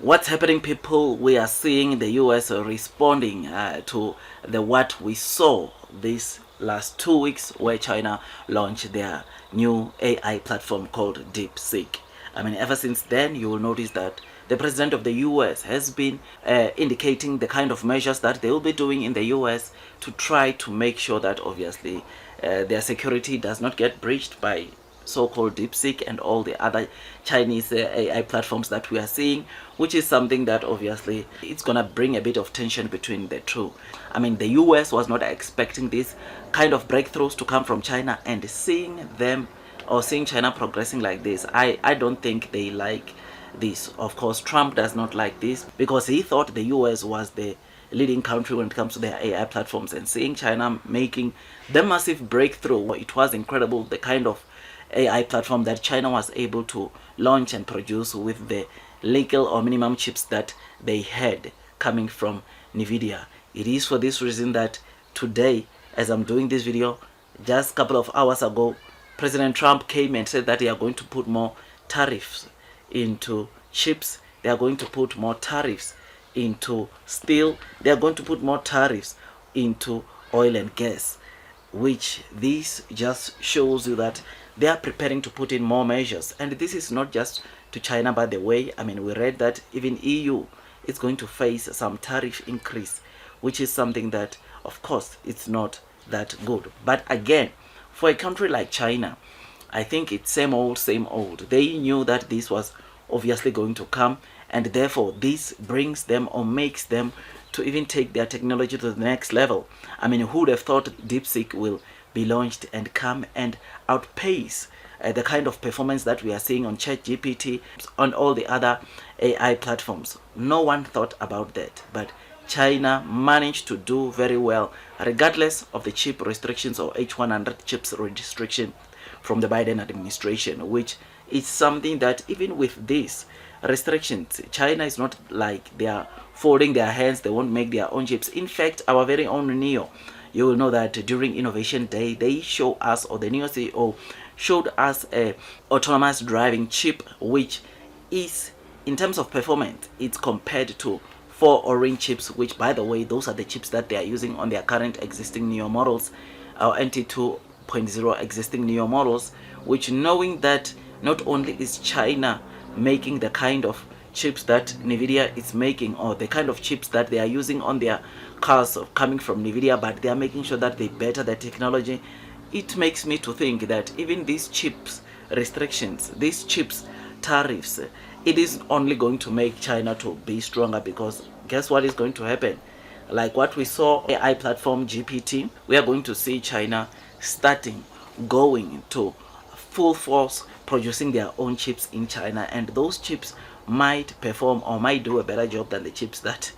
What's happening, people? We are seeing the US responding to the what we saw this last 2 weeks, where China launched their new AI platform called DeepSeek. I mean, ever since then, you will notice that the president of the US has been indicating the kind of measures that they will be doing in the US to try to make sure that obviously their security does not get breached by so-called DeepSeek and all the other Chinese AI platforms that we are seeing, which is something that obviously it's gonna bring a bit of tension between the two. I mean, the US was not expecting this kind of breakthroughs to come from China, and seeing them or seeing China progressing like this, I don't think they like this. Of course, Trump does not like this because he thought the US was the leading country when it comes to their AI platforms, and seeing China making the massive breakthrough, it was incredible the kind of AI platform that China was able to launch and produce with the legal or minimum chips that they had coming from Nvidia. It is for this reason that today, as I'm doing this video, just a couple of hours ago, President Trump came and said that they are going to put more tariffs into chips. They are going to put more tariffs into steel. They are going to put more tariffs into oil and gas, which this just shows you that they are preparing to put in more measures. And this is not just to China, by the way. I mean, we read that even EU is going to face some tariff increase, which is something that, of course, it's not that good. But again, for a country like China, I think it's same old, same old. They knew that this was obviously going to come, and therefore this brings them or makes them to even take their technology to the next level. I mean, who would have thought DeepSeek will be launched and come and outpace the kind of performance that we are seeing on ChatGPT, on all the other AI platforms? No one thought about that, but China managed to do very well, regardless of the chip restrictions or H100 chips restriction from the Biden administration, which is something that even with these restrictions, China is not like they are folding their hands, they won't make their own chips. In fact, our very own Neo, you will know that during Innovation Day, they show us, or the Neo CEO showed us a autonomous driving chip, which is, in terms of performance, it's compared to 4 orange chips, which, by the way, those are the chips that they are using on their current existing Neo models, our NT 2.0 existing Neo models, which, knowing that not only is China making the kind of chips that Nvidia is making, or the kind of chips that they are using on their cars coming from Nvidia, but they are making sure that they better the technology. It makes me to think that even these chips restrictions, these chips tariffs, it is only going to make China to be stronger, because guess what is going to happen? Like what we saw AI platform GPT, we are going to see China starting going to full force producing their own chips in China, and those chips might perform or might do a better job than the chips that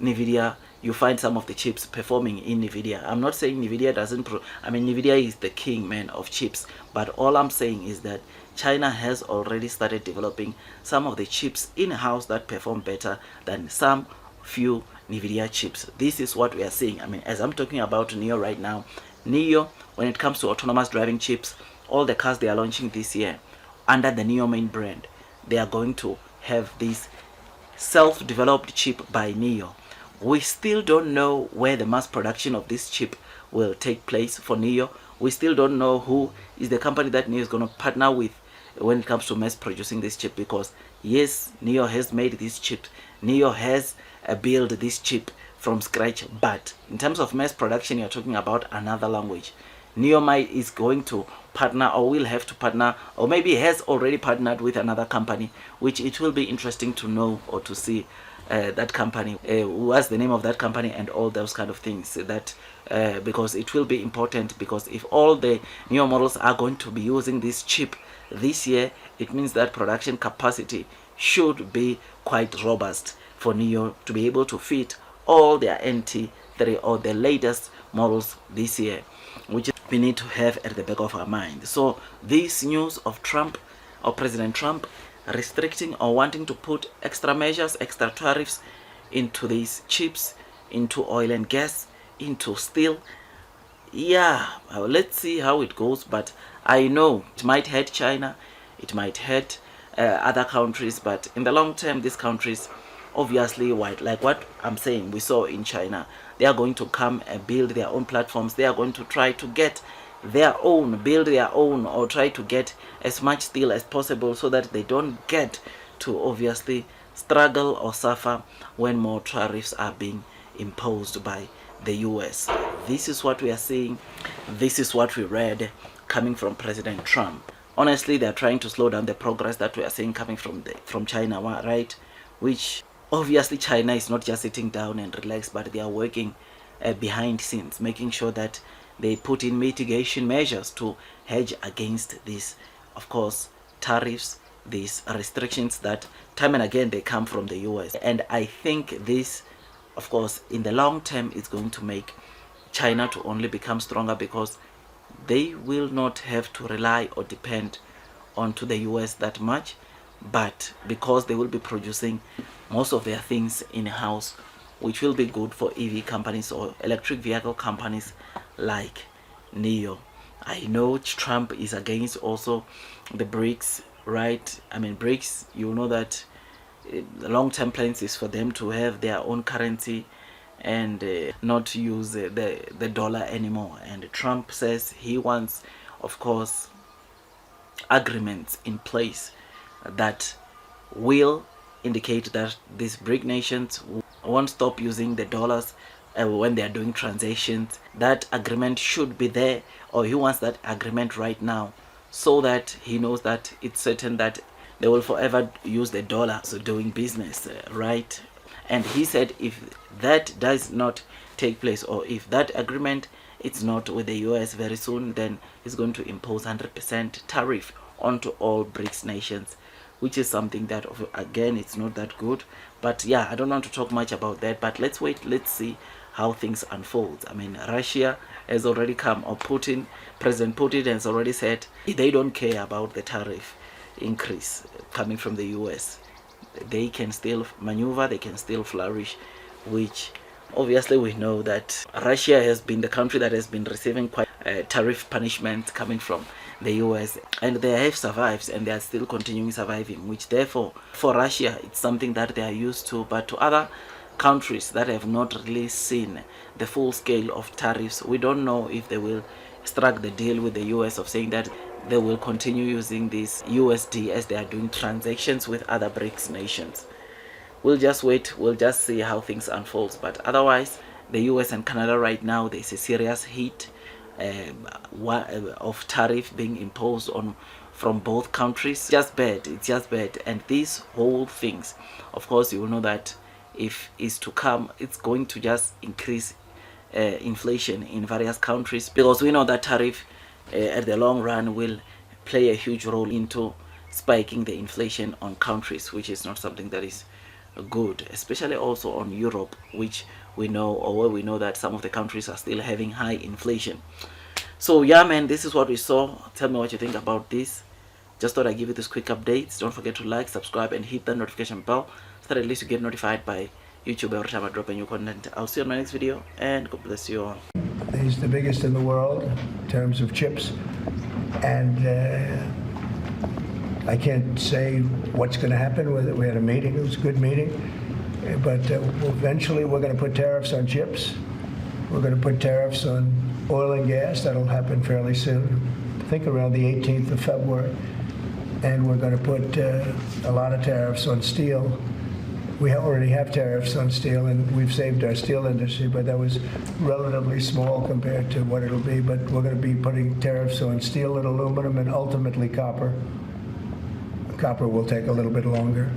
Nvidia, you find some of the chips performing in Nvidia. I'm not saying Nvidia doesn't I mean, Nvidia is the king, man, of chips, but all I'm saying is that China has already started developing some of the chips in-house that perform better than some few Nvidia chips. This is what we are seeing. I mean, as I'm talking about Neo right now, Neo, when it comes to autonomous driving chips, all the cars they are launching this year under the Neo main brand, they are going to have this self-developed chip by Neo. We still don't know where the mass production of this chip will take place for Neo. We still don't know who is the company that Neo is going to partner with when it comes to mass producing this chip, because yes, Neo has made this chip, Neo has built this chip from scratch, but in terms of mass production, you're talking about another language. Neomite is going to partner, or will have to partner, or maybe has already partnered with another company, which it will be interesting to know or to see that company, what's the name of that company, and all those kind of things. That because it will be important, because if all the Neo models are going to be using this chip this year, it means that production capacity should be quite robust for Neo to be able to fit all their NT3 or the latest models this year, which we need to have at the back of our mind. So this news of Trump, or President Trump, restricting or wanting to put extra measures, extra tariffs into these chips, into oil and gas, into steel, yeah, let's see how it goes. But I know it might hurt China, it might hurt other countries, but in the long term, these countries obviously, like what I'm saying, we saw in China, they are going to come and build their own platforms. They are going to try to get their own, build their own, or try to get as much steel as possible so that they don't get to obviously struggle or suffer when more tariffs are being imposed by the US. This is what we are seeing. This is what we read coming from President Trump. Honestly, they are trying to slow down the progress that we are seeing coming from China, right? Which obviously China is not just sitting down and relax, but they are working behind scenes, making sure that they put in mitigation measures to hedge against these, of course, tariffs, these restrictions that time and again they come from the US. And I think this, of course, in the long term is going to make China to only become stronger, because they will not have to rely or depend onto the US that much, but because they will be producing most of their things in-house, which will be good for EV companies or electric vehicle companies like NIO. I know Trump is against also the BRICS, right? I mean, BRICS, you know that the long-term plans is for them to have their own currency and not use the dollar anymore. And Trump says he wants, of course, agreements in place that will indicate that these BRIC nations won't stop using the dollars when they are doing transactions. That agreement should be there, or he wants that agreement right now, so that he knows that it's certain that they will forever use the dollar so doing business, right? And he said if that does not take place, or if that agreement is not with the US very soon, then he's going to impose 100% tariff onto all BRICS nations, which is something that, again, it's not that good. But yeah, I don't want to talk much about that, but let's wait, let's see how things unfold. I mean, Russia has already come, or President Putin has already said they don't care about the tariff increase coming from the US. They can still maneuver, they can still flourish, which obviously we know that Russia has been the country that has been receiving quite tariff punishment coming from the US, and they have survived and they are still continuing surviving, which therefore for Russia it's something that they are used to. But to other countries that have not really seen the full scale of tariffs, we don't know if they will strike the deal with the US of saying that they will continue using this USD as they are doing transactions with other BRICS nations. We'll just wait, we'll just see how things unfold. But otherwise, the US and Canada right now, there's a serious heat of tariff being imposed on from both countries. It's just bad. And these whole things, of course, you will know that if it's to come, it's going to just increase inflation in various countries, because we know that tariff at the long run will play a huge role into spiking the inflation on countries, which is not something that is good, especially also on Europe, which we know, or where we know that some of the countries are still having high inflation. So yeah, man, this is what we saw. Tell me what you think about this. Just thought I'd give you this quick updates. Don't forget to like, subscribe, and hit the notification bell so that at least you get notified by YouTube every time I drop a new content. I'll see you on my next video, and God bless you all. He's the biggest in the world in terms of chips, and I can't say what's going to happen with it. We had a meeting, it was a good meeting, but eventually we're going to put tariffs on chips. We're going to put tariffs on oil and gas. That'll happen fairly soon, I think around the 18th of February. And we're going to put a lot of tariffs on steel. We already have tariffs on steel, and we've saved our steel industry, but that was relatively small compared to what it'll be. But we're going to be putting tariffs on steel and aluminum and ultimately copper. Copper will take a little bit longer.